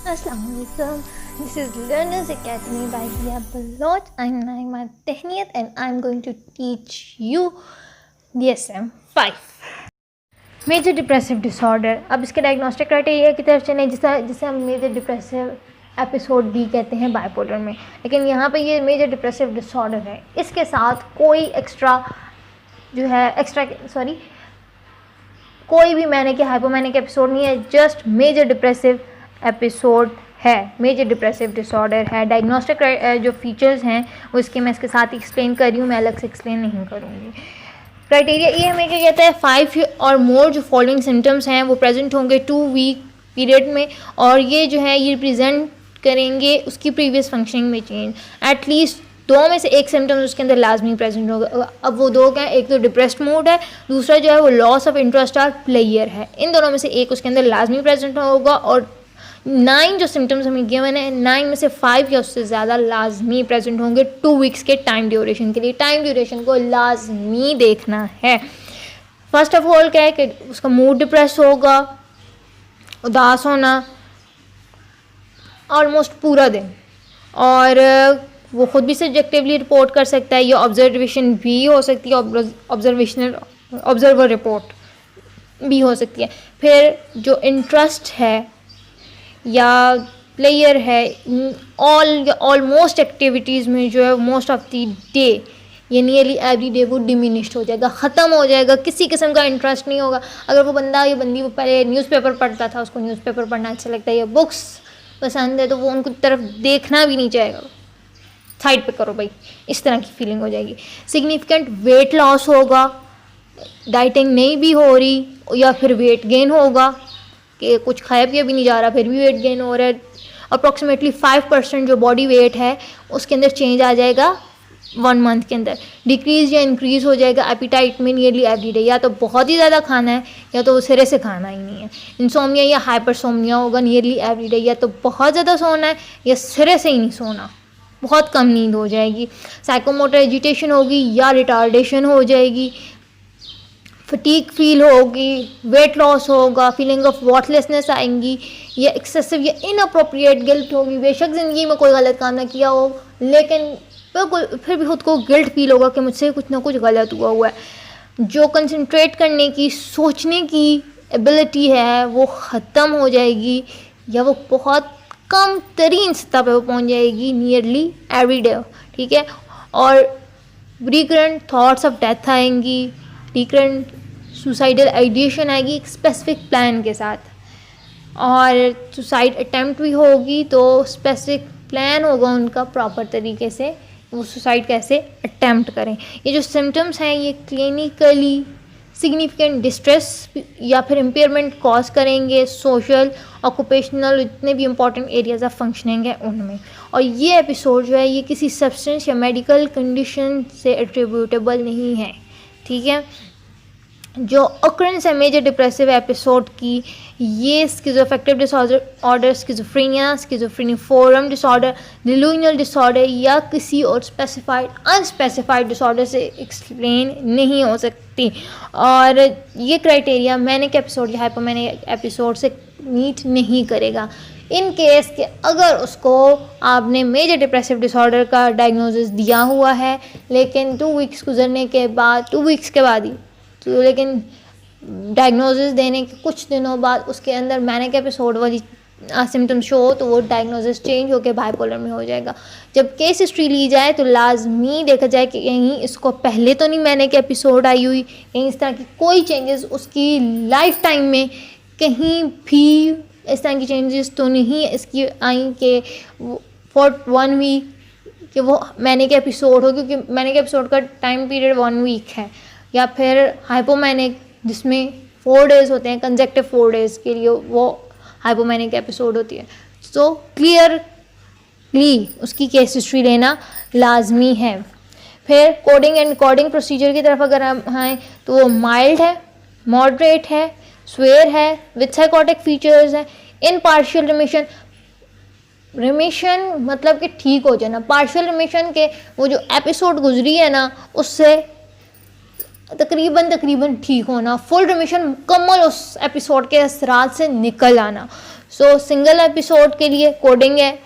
Assalamualaikum. This is Learners Academy by Hiya Balot. I'm Naima Tehniyat and I'm going to teach you DSM-5. Major depressive disorder. अब इसके diagnostic criteria की तरफ चलें, जिसे हम major depressive episode भी कहते हैं बाइपोलर में, लेकिन यहाँ पे ये मेजर डिप्रेसिव डिसऑर्डर है. इसके साथ कोई कोई भी मैनिक या हाइपोमैनिक एपिसोड नहीं है, जस्ट मेजर डिप्रेसिव एपिसोड है, मेजर डिप्रेसिव डिसऑर्डर है. डायग्नोस्टिक जो फीचर्स हैं वो मैं इसके साथ एक्सप्लेन कर रही हूँ, मैं अलग से एक्सप्लेन नहीं करूँगी. क्राइटेरिया ये हमें क्या कहता है, 5 और मोर जो फॉलोइंग सिम्टम्स हैं वो प्रेजेंट होंगे 2 वीक पीरियड में, और ये जो है ये रिप्रेजेंट करेंगे उसकी प्रीवियस फंक्शनिंग में चेंज. एटलीस्ट 2 में से एक सिम्टम्स उसके अंदर लाजमी प्रेजेंट होगा. अब वो 2 क्या है, एक तो डिप्रेस्ड मूड है, दूसरा जो है वो लॉस ऑफ इंटरेस्ट और प्लेयर है. इन दोनों में से एक उसके अंदर लाजमी प्रेजेंट होगा. और 9 जो सिम्टम्स हमें गिवन है, 9 में से 5 या उससे ज़्यादा लाजमी प्रेजेंट होंगे 2 वीक्स के टाइम ड्यूरेशन के लिए. टाइम ड्यूरेशन को लाजमी देखना है. फर्स्ट ऑफ ऑल क्या है कि उसका मूड डिप्रेस होगा, उदास होना ऑलमोस्ट पूरा दिन, और वो ख़ुद भी सब्जेक्टिवली रिपोर्ट कर सकता है, या ऑब्जर्वेशन भी हो सकती है, ऑब्जर्वर रिपोर्ट भी हो सकती है. फिर जो इंटरेस्ट है या प्लेयर है, ऑलमोस्ट एक्टिविटीज़ में जो है मोस्ट ऑफ द डे ये नियरली एवरी डे वो डिमिनिश्ड हो जाएगा, ख़त्म हो जाएगा. किसी किस्म का इंटरेस्ट नहीं होगा. अगर वो बंदा या बंदी वो पहले न्यूज़पेपर पढ़ता था, उसको न्यूज़पेपर पढ़ना अच्छा लगता है या बुक्स पसंद है, तो वो उनको तरफ देखना भी नहीं चाहेगा. साइड पे करो भाई, इस तरह की फीलिंग हो जाएगी. सिग्निफिकेंट वेट लॉस होगा, डाइटिंग नहीं भी हो रही, या फिर वेट गेन होगा कि कुछ खाया पिया भी नहीं जा रहा फिर भी वेट गेन हो रहा है. अप्रॉक्सीमेटली 5% जो बॉडी वेट है उसके अंदर चेंज आ जाएगा 1 मंथ के अंदर. डिक्रीज़ या इंक्रीज़ हो जाएगा एपिटाइट में नियरली एवरी डे. या तो बहुत ही ज़्यादा खाना है या तो सिरे से खाना ही नहीं है. इंसोमिया या हाइपरसोमिया होगा नियरली एवरी डे. या तो बहुत ज़्यादा सोना है या सिरे से ही नहीं सोना, बहुत कम नींद हो जाएगी. साइकोमोटर एजिटेशन होगी या रिटार्डेशन हो जाएगी. फटीक फील होगी, वेट लॉस होगा, फीलिंग ऑफ वॉटलेसनेस आएंगी, या एक्सेसिव या इनअप्रोप्रिएट गिल्ट होगी. बेशक ज़िंदगी में कोई गलत काम ना किया हो, लेकिन फिर भी खुद को गिल्ट फील होगा कि मुझसे कुछ ना कुछ गलत हुआ है. जो कंसंट्रेट करने की, सोचने की एबिलिटी है वो ख़त्म हो जाएगी, या वो बहुत कम तरीन सतह पे वो पहुँच जाएगी नियरली एवरी डे. ठीक है. और रिकरेंट थॉट्स ऑफ डेथ आएंगी, रिकरेंट सुसाइडल आइडिएशन आएगी एक स्पेसिफिक प्लान के साथ, और सुसाइड अटैम्प्ट भी होगी तो स्पेसिफिक प्लान होगा उनका प्रॉपर तरीके से वो सुसाइड कैसे अटैम्प्ट करें. ये जो सिम्टम्स हैं ये क्लिनिकली सिग्निफिकेंट डिस्ट्रेस या फिर इम्पेयरमेंट कॉज करेंगे सोशल, ऑक्यूपेशनल, जितने भी इंपॉर्टेंट एरियाज ऑफ फंक्शनिंग है उनमें. और ये एपिसोड जो है ये किसी सब्सटेंस या मेडिकल कंडीशन से एट्रीब्यूटेबल नहीं है. ठीक है. जो ऑकरेंस है मेजर डिप्रेसिव एपिसोड की, ये schizoaffective disorder, schizophrenia, schizophreniform disorder, delusional disorder या किसी और स्पेसिफाइड अनस्पेसिफाइड डिसऑर्डर से एक्सप्लेन नहीं हो सकती. और ये क्राइटेरिया मैनिक एपिसोड या हाइपोमैनिक एपिसोड से मीट नहीं करेगा. इन केस के अगर उसको आपने मेजर डिप्रेसिव डिसऑर्डर का डायग्नोसिस दिया हुआ है, लेकिन 2 वीक्स गुजरने के बाद, 2 वीक्स के बाद ही तो, लेकिन डायग्नोसिस देने के कुछ दिनों बाद उसके अंदर मैनिक एपिसोड वाली सिम्टम शो हो, तो वो डायग्नोसिस चेंज होकर बाइपोलर में हो जाएगा. जब केस हिस्ट्री ली जाए तो लाजमी देखा जाए कि कहीं इसको पहले तो नहीं मैनिक एपिसोड आई हुई, कहीं इस तरह की कोई चेंजेस उसकी लाइफ टाइम में कहीं भी इस तरह की चेंजेस तो नहीं इसकी आई कि फॉर 1 वीक कि वो मैनिक एपिसोड हो, क्योंकि मैनिक एपिसोड का टाइम पीरियड 1 वीक है. या फिर हाइपोमैनिक जिसमें 4 डेज़ होते हैं, कंसेक्टिव 4 डेज़ के लिए वो हाइपोमैनिक एपिसोड होती है. सो क्लियरली उसकी केस हिस्ट्री लेना लाजमी है. फिर कोडिंग एंड कोडिंग प्रोसीजर की तरफ अगर हम आएँ तो वो माइल्ड है, मॉडरेट है, स्वेयर है, विथ साइकोटिक फीचर्स है, इन पार्शियल रिमिशन मतलब कि ठीक हो जाना. पार्शियल रिमिशन के वो जो एपिसोड गुजरी है ना, उससे तकरीबन ठीक होना, फुल रिमिशन मुकम्मल उस एपिसोड के असरात से निकल आना। सो सिंगल एपिसोड के लिए कोडिंग है,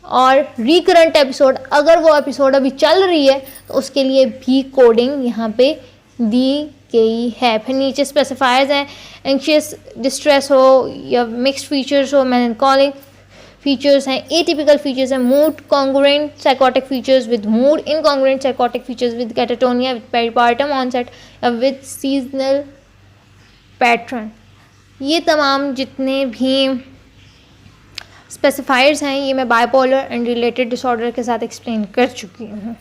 और रिकरेंट एपिसोड अगर वो एपिसोड अभी चल रही है तो उसके लिए भी कोडिंग यहाँ पे दी गई है। फिर नीचे स्पेसिफायर्स हैं, एंशियस डिस्ट्रेस हो या मिक्स्ड फीचर्स हो, मेलनकॉलिक फीचर्स हैं, एटिपिकल फीचर्स हैं, mood congruent psychotic features with mood incongruent psychotic features with catatonia with peripartum onset या विद सीजनल पैटर्न। ये तमाम जितने भी स्पेसिफायर्स हैं ये मैं बाइपोलर एंड रिलेटेड डिसऑर्डर के साथ एक्सप्लेन कर चुकी हूँ।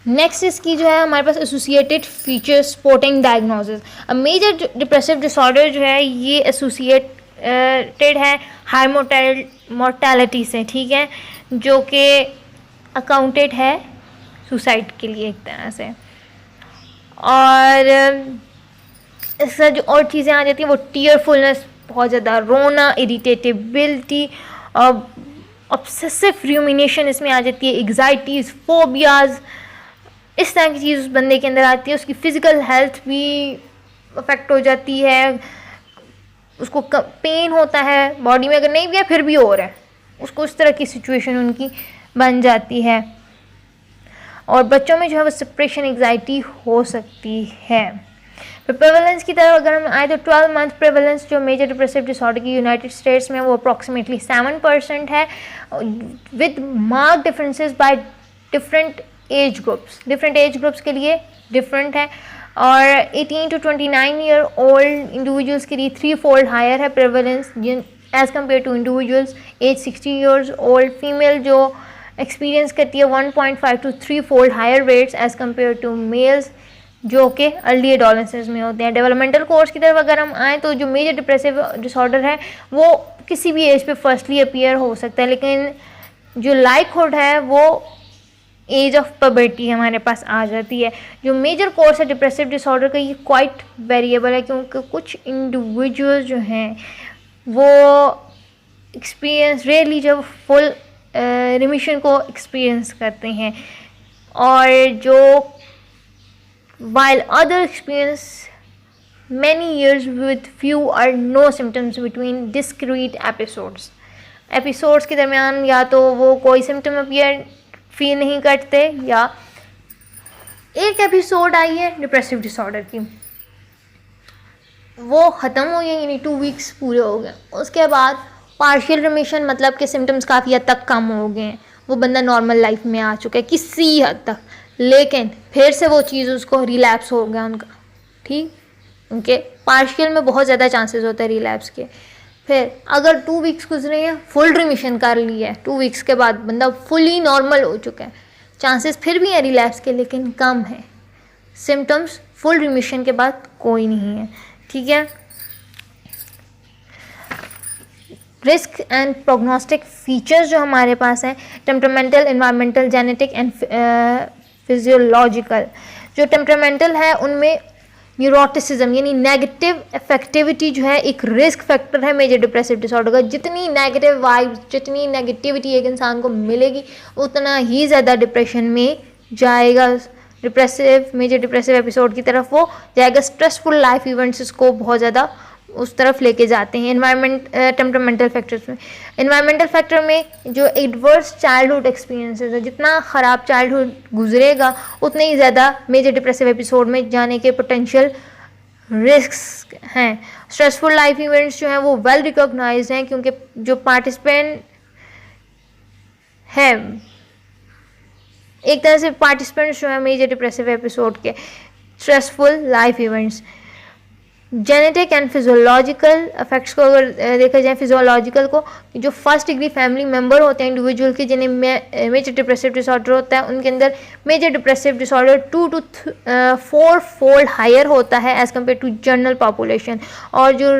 नेक्स्ट इसकी जो है हमारे पास एसोसिएटेड फीचर्स सपोर्टिंग डायग्नोसिस। अब मेजर डिप्रेसिव डिसऑर्डर जो है ये एसोसिएटेड है हाई मोर्टेलिटी से, ठीक है, जो कि अकाउंटेड है सुसाइड के लिए एक तरह से। और इससे जो और चीज़ें आ जाती हैं वो टीयरफुलनेस, बहुत ज़्यादा रोना, इरिटेटेबिलिटी, ऑब्सेसिव रूमिनेशन इसमें आ जाती है, एग्जाइटीज़, फोबियाज़, इस तरह की चीज़ उस बंदे के अंदर आती है। उसकी फ़िज़िकल हेल्थ भी अफेक्ट हो जाती है, उसको पेन होता है बॉडी में, अगर नहीं भी है फिर भी हो रहा है उसको, इस तरह की सिचुएशन उनकी बन जाती है। और बच्चों में जो है वो सेपरेशन एग्जाइटी हो सकती है। फिर प्रेवलेंस की तरफ अगर हम आए तो 12 मंथ प्रेवलेंस जो मेजर डिप्रेसिव डिसऑर्डर की यूनाइटेड स्टेट्स में वो अप्रॉक्सीमेटली 7% है, with mark differences by different age groups. Different age groups के लिए डिफरेंट है। और 18 to 29 ईयर ओल्ड इंडिविजुअल्स के लिए 3-fold हायर है prevalence as compared to individuals age 60 years old. Female जो एक्सपीरियंस करती है 1.5 to 3-fold higher rates as compared to males जो कि अर्ली एडोलेसेंस में होते हैं। डेवलपमेंटल कोर्स की तरफ अगर हम आएँ तो जो मेजर डिप्रेसिव डिसऑर्डर है वो किसी भी एज पे फर्स्टली अपीयर हो सकता है, लेकिन जो लाइकहुड है वो एज ऑफ पबर्टी हमारे पास आ जाती है। जो मेजर कोर्स है डिप्रेसिव डिसऑर्डर का ये क्वाइट वेरिएबल है, क्योंकि कुछ इंडिविजुअल जो हैं वो एक्सपीरियंस रेयरली जब फुल रिमिशन को एक्सपीरियंस करते हैं, और जो while other experience many years with few or no symptoms between discrete episodes के दरमियान या तो वो कोई सिम्टम अपीयर फील नहीं करते, या एक एपिसोड आई है डिप्रेसिव डिसऑर्डर की वो ख़त्म हो गई, यानी 2 वीक्स पूरे हो गए, उसके बाद पार्शियल रिमिशन मतलब कि सिम्टम्स काफ़ी हद तक कम हो गए हैं, वो बंदा नॉर्मल लाइफ में आ चुका है किसी हद तक, लेकिन फिर से वो चीज़ उसको रिलैप्स हो गया उनका, ठीक, उनके पार्शियल में बहुत ज़्यादा चांसेस होते हैं रिलैप्स के। फिर अगर 2 वीक्स गुजरे हैं, फुल रिमिशन कर ली है, 2 वीक्स के बाद बंदा फुली नॉर्मल हो चुका है, चांसेस फिर भी हैं रिलैप्स के लेकिन कम है, सिम्टम्स फुल रिमिशन के बाद कोई नहीं है, ठीक है। रिस्क एंड प्रोग्नोस्टिक फीचर्स जो हमारे पास हैं, temperamental, environmental, genetic and physiological. जो टेम्परामेंटल है उनमें न्यूरोटिसिज्म यानी नेगेटिव अफेक्टिविटी जो है एक रिस्क फैक्टर है मेजर डिप्रेसिव डिसऑर्डर का। जितनी नेगेटिव वाइब्स, जितनी नेगेटिविटी एक इंसान को मिलेगी उतना ही ज़्यादा डिप्रेशन में जाएगा, मेजर डिप्रेसिव एपिसोड की तरफ वो जाएगा। स्ट्रेसफुल लाइफ इवेंट्स इसको बहुत ज़्यादा उस तरफ लेके जाते हैं। टेम्परामेंटल फैक्टर्स में, एनवायरमेंटल फैक्टर में जो एडवर्स चाइल्डहुड एक्सपीरियंसेस है, जितना ख़राब चाइल्डहुड गुजरेगा उतने ही ज़्यादा मेजर डिप्रेसिव एपिसोड में जाने के पोटेंशियल रिस्क हैं। स्ट्रेसफुल लाइफ इवेंट्स जो हैं वो वेल रिकॉग्नाइज्ड हैं, क्योंकि जो पार्टिसिपेंट है एक तरह से पार्टिसिपेंट्स जो है मेजर डिप्रेसिव एपिसोड के stressful life events. Genetic and physiological effects को अगर देखा जाए, फिजियोलॉजिकल को, जो फर्स्ट डिग्री फैमिली मेंबर होते हैं इंडिविजुअल के जिन्हें मेजर डिप्रेसिव डिसऑर्डर होता है, उनके अंदर major depressive disorder 2 to 4-fold higher होता है as compared to general population. और जो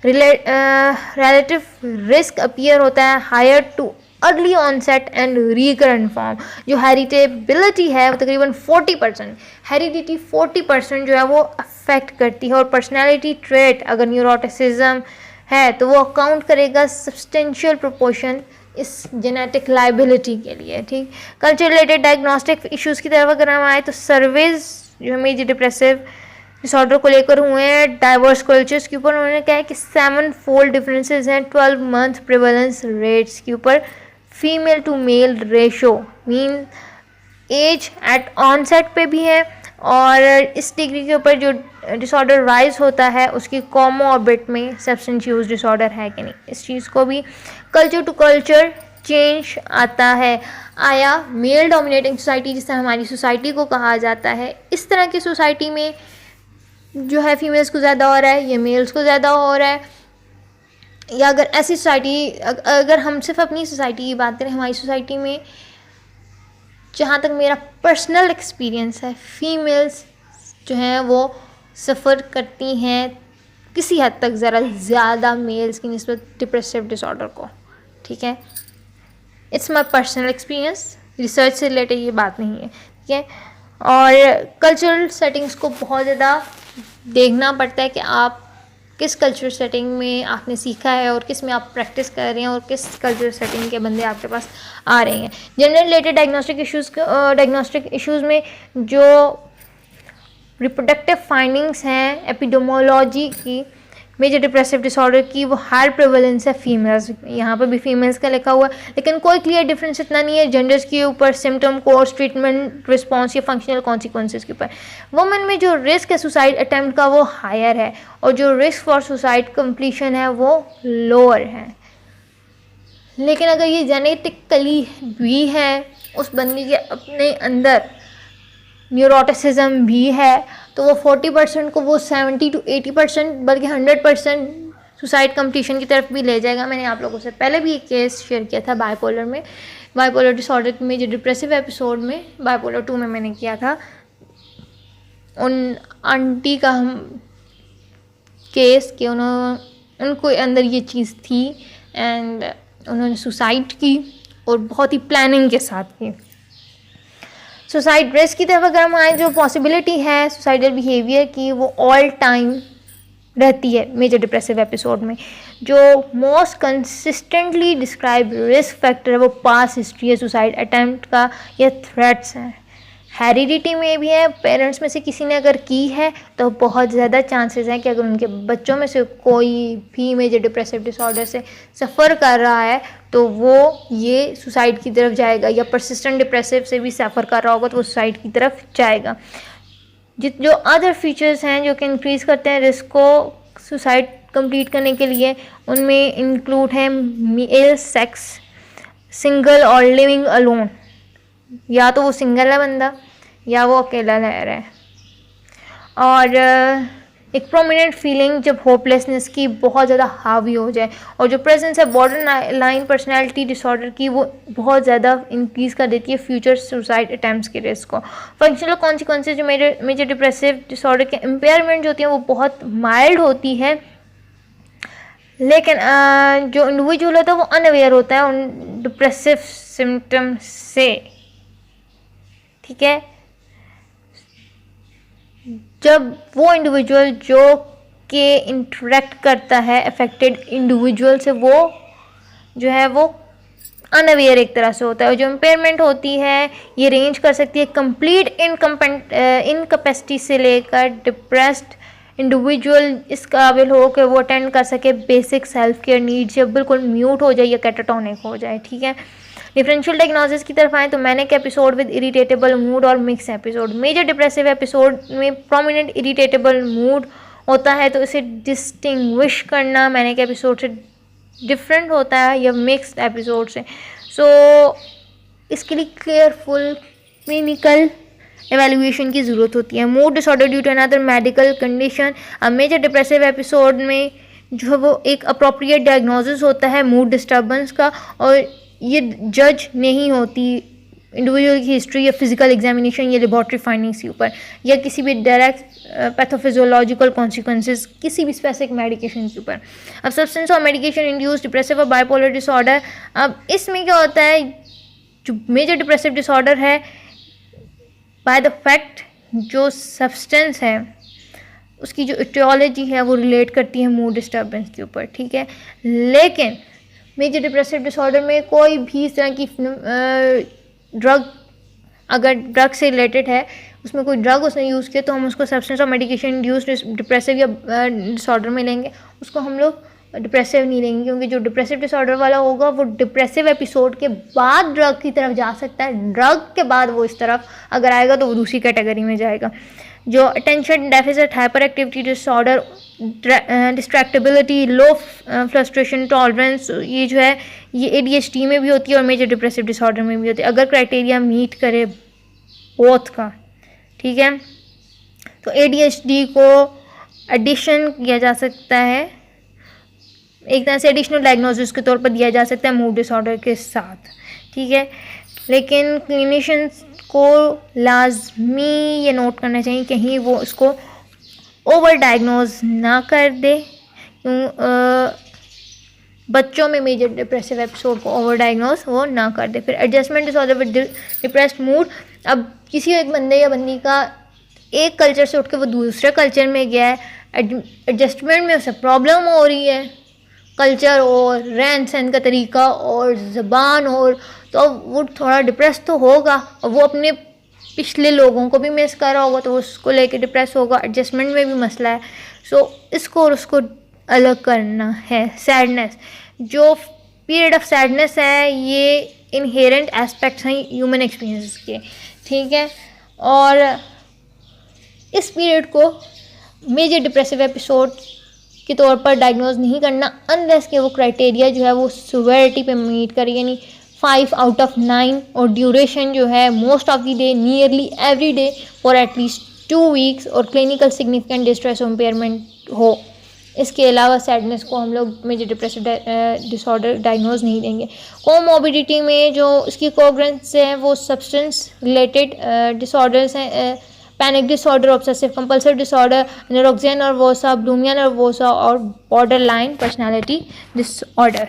रिलेटिव रिस्क अपीयर होता है higher to early onset and recurrent form. जो हेरिटेबिलिटी है वो तकरीबन 40%, हेरिडिटी 40% जो है वो अफेक्ट करती है। और पर्सनैलिटी ट्रेट अगर न्यूरोटिसिज्म है तो वो अकाउंट करेगा सब्सटेंशियल प्रोपोर्शन इस जेनेटिक लाइबिलिटी के लिए, ठीक। कल्चर रिलेटेड डायग्नोस्टिक इश्यूज़ की तरफ अगर हम आए तो सर्वेज जो मेजर डिप्रेसिव डिसऑर्डर को लेकर हुए हैं डाइवर्स कल्चर्स के ऊपर। उन्होंने कहा है कि 7 फोल्ड डिफरेंसेस हैं 12 मंथ प्रिवेलेंस रेट्स के ऊपर। Female to male ratio mean age at onset पे भी है, और इस डिग्री के ऊपर जो डिसऑर्डर राइज होता है उसकी कॉमोर्बिड में सब्सटेंस यूज डिसऑर्डर है कि नहीं, इस चीज़ को भी कल्चर टू कल्चर चेंज आता है। आया मेल डोमिनेटिंग सोसाइटी, जिससे हमारी सोसाइटी को कहा जाता है, इस तरह की सोसाइटी में जो है फीमेल्स को ज़्यादा हो रहा है या मेल्स को ज़्यादा हो रहा है, या अगर ऐसी सोसाइटी, अगर हम सिर्फ अपनी सोसाइटी की बात करें, हमारी सोसाइटी में जहाँ तक मेरा पर्सनल एक्सपीरियंस है, फीमेल्स जो हैं वो सफ़र करती हैं किसी हद तक ज़रा ज़्यादा मेल्स की निस्बत डिप्रेसिव डिसऑर्डर को, ठीक है। It's my personal experience, research से रिलेटेड ये बात नहीं है, ठीक है। और कल्चरल सेटिंग्स को बहुत ज़्यादा देखना पड़ता है कि आप किस कल्चरल सेटिंग में आपने सीखा है और किस में आप प्रैक्टिस कर रहे हैं और किस कल्चरल सेटिंग के बंदे आपके पास आ रहे हैं। जनरल रिलेटेड डायग्नोस्टिक इश्यूज़ में जो रिप्रोडक्टिव फाइंडिंग्स हैं एपिडेमोलॉजी की मेजर डिप्रेसिव डिसऑर्डर की, वो हाई प्रेवलेंस है फीमेल्स, यहाँ पर भी फीमेल्स का लिखा हुआ है, लेकिन कोई क्लियर डिफरेंस इतना नहीं है जेंडर्स के ऊपर, सिम्टम कोर्स, ट्रीटमेंट रिस्पॉन्स या फंक्शनल कॉन्सिक्वेंसेस के ऊपर। वुमेन में जो रिस्क है सुसाइड अटैम्प्ट का वो हायर है, और जो रिस्क फॉर सुसाइड कंप्लीशन है वो लोअर है। लेकिन अगर ये जेनेटिकली भी है, उस बंदी के अपने अंदर न्यूरोटिसिज्म भी है, तो वो 40% को वो 70 to 80% बल्कि 100% सुसाइड कंप्लीशन की तरफ भी ले जाएगा। मैंने आप लोगों से पहले भी एक केस शेयर किया था बाइपोलर में, बाइपोलर डिसऑर्डर में, जो डिप्रेसिव एपिसोड में, बाइपोलर 2 में मैंने किया था। उन आंटी का हम केस कि उनको अंदर ये चीज़ थी एंड उन्होंने सुसाइड की, और बहुत ही प्लानिंग के साथ की। सुसाइड रिस्क की तरफ अगर हम आए, जो पॉसिबिलिटी है सुसाइडल बिहेवियर की, वो ऑल टाइम रहती है मेजर डिप्रेसिव एपिसोड में। जो most consistently describe risk factor है वो पास्ट हिस्ट्री है सुसाइड अटैम्प्ट का या थ्रेट्स हैं। हेरिडिटी में भी है, पेरेंट्स में से किसी ने अगर की है तो बहुत ज़्यादा चांसेस हैं कि अगर उनके बच्चों में से कोई भी मेजर डिप्रेसिव डिसऑर्डर से सफ़र कर रहा है तो वो ये सुसाइड की तरफ जाएगा, या परसिस्टेंट डिप्रेसिव से भी सफ़र कर रहा होगा तो वो सुसाइड की तरफ जाएगा। जो अदर फीचर्स हैं जो कि इंक्रीज़ करते हैं रिस्क को सुसाइड कंप्लीट करने के लिए, उनमें इंक्लूड है मेल सेक्स, सिंगल और लिविंग अलोन, या तो वो सिंगल है बंदा या वो अकेला रह रहा है, और एक प्रोमिनेंट फीलिंग जब होपलेसनेस की बहुत ज़्यादा हावी हो जाए, और जो प्रेजेंस है बॉर्डर लाइन पर्सनैलिटी डिसऑर्डर की वो बहुत ज़्यादा इंक्रीज़ कर देती है फ्यूचर सुसाइड अटैम्प्ट्स के रिस्क को। फंक्शनल कॉन्सिक्वेंसेज जो मेजर डिप्रेसिव डिसऑर्डर के इम्पेयरमेंट जो होती हैं वो बहुत माइल्ड होती है, लेकिन जो इंडिविजुअल होता है वो अनअवेयर होता है उन डिप्रेसिव सिम्टम से, ठीक है। जब वो इंडिविजुअल जो के इंटरेक्ट करता है अफेक्टेड इंडिविजुअल से, वो जो है वो अनअवेयर एक तरह से होता है, और जो इम्पेयरमेंट होती है ये रेंज कर सकती है कंप्लीट इनकैपेसिटी से लेकर डिप्रेस्ड इंडिविजुअल इस काबिल हो कि वो अटेंड कर सके बेसिक सेल्फ केयर नीड्स, या बिल्कुल म्यूट हो जाए या कैटाटोनिक हो जाए, ठीक है। डिफरेंशियल डायग्नोसिस की तरफ आए तो मैंने एक एपिसोड विद इरिटेटेबल मूड और mix episode. Major depressive episode में प्रोमिनेंट इरिटेटेबल मूड होता है तो इसे डिस्टिंग्विश करना मैंने एक एपिसोड से डिफरेंट होता है या मिक्स्ड एपिसोड से। सो इसके लिए केयरफुल क्लिनिकल एवेल्युएशन की ज़रूरत होती है। Mood disorder due to another medical condition, major depressive episode में जो है वो एक अप्रोप्रिएट डायग्नोसिस होता है मूड डिस्टर्बेंस का, और ये जज नहीं होती इंडिविजुअल की हिस्ट्री या फिजिकल एग्जामिनेशन या लेबॉर्ट्री फाइंडिंग्स के ऊपर, या किसी भी डायरेक्ट पैथोफिजियोलॉजिकल कॉन्सिक्वेंसेस किसी भी स्पेसिफिक मेडिकेशन के ऊपर। अब सब्सटेंस और मेडिकेशन इंड्यूस्ड डिप्रेसिव और बाइपोलर डिसऑर्डर, अब इसमें क्या होता है, जो मेजर डिप्रेसिव डिसऑर्डर है बाय द फैक्ट जो सब्सटेंस है उसकी जो इटियोलॉजी है वो रिलेट करती है मूड डिस्टर्बेंस के ऊपर, ठीक है। लेकिन मेजर डिप्रेसिव डिसऑर्डर में कोई भी इस तरह की ड्रग अगर ड्रग से रिलेटेड है उसमें कोई ड्रग उसने यूज़ किया तो हम उसको सब्सटेंस और मेडिकेशन इंड्यूस्ड डिप्रेसिव या डिसऑर्डर में लेंगे, उसको हम लोग डिप्रेसिव नहीं लेंगे, क्योंकि जो डिप्रेसिव डिसऑर्डर वाला होगा वो डिप्रेसिव एपिसोड के बाद ड्रग की तरफ जा सकता है, ड्रग के बाद वो इस तरफ अगर आएगा तो वो दूसरी कैटेगरी में जाएगा। जो attention deficit hyperactivity disorder, distractibility, low frustration tolerance, ये जो है ये ADHD में भी होती है और मेजर डिप्रेसिव डिसऑर्डर में भी होती है, अगर क्राइटेरिया मीट करे बोथ का, ठीक है। तो ADHD को एडिशन किया जा सकता है, एक तरह से एडिशनल डायग्नोसिस के तौर पर दिया जा सकता है मूड डिसऑर्डर के साथ, ठीक है। लेकिन क्लिनिशियंस को लाजमी ये नोट करना चाहिए कहीं वो इसको ओवर डायग्नोज ना कर दे, बच्चों में मेजर डिप्रेसिव एपिसोड को ओवर डायग्नोज वो ना कर दे। फिर adjustment disorder with depressed mood, अब किसी एक बंदे या बंदी का एक कल्चर से उठ के वो दूसरे कल्चर में गया है, एडजस्टमेंट में उसे प्रॉब्लम हो रही है, कल्चर और रहन सहन का तरीका और ज़बान, और तो वो थोड़ा डिप्रेस तो होगा, और वो अपने पिछले लोगों को भी मिस कर रहा होगा तो उसको लेके डिप्रेस होगा, एडजस्टमेंट में भी मसला है। सो इसको और उसको अलग करना है। सैडनेस, जो पीरियड ऑफ सैडनेस है ये इनहेरेंट एस्पेक्ट्स हैं ह्यूमन एक्सपीरियंस के, ठीक है, और इस पीरियड को मेजर डिप्रेसिव एपिसोड के तौर पर डायग्नोज नहीं करना अनलेस के वो क्राइटेरिया जो है वो सिवियरिटी पे मीट करे, यानी 5 out of 9, और ड्यूरेशन जो है most of the day, nearly every day for at least 2 weeks, और क्लिनिकल सिग्निफिकेंट डिस्ट्रेस इम्पेयरमेंट हो। इसके अलावा सैडनेस को हम लोग मेजर डिप्रेसिव डिसऑर्डर डायग्नोज नहीं देंगे। कोमोबिडिटी में जो इसकी कोग्रेंस है वो सब्सटेंस रिलेटेड डिसऑर्डर्स हैं, panic disorder, obsessive compulsive disorder, anorexia nervosa, bulimia nervosa और बॉर्डर लाइन पर्सनैलिटी डिसऑर्डर।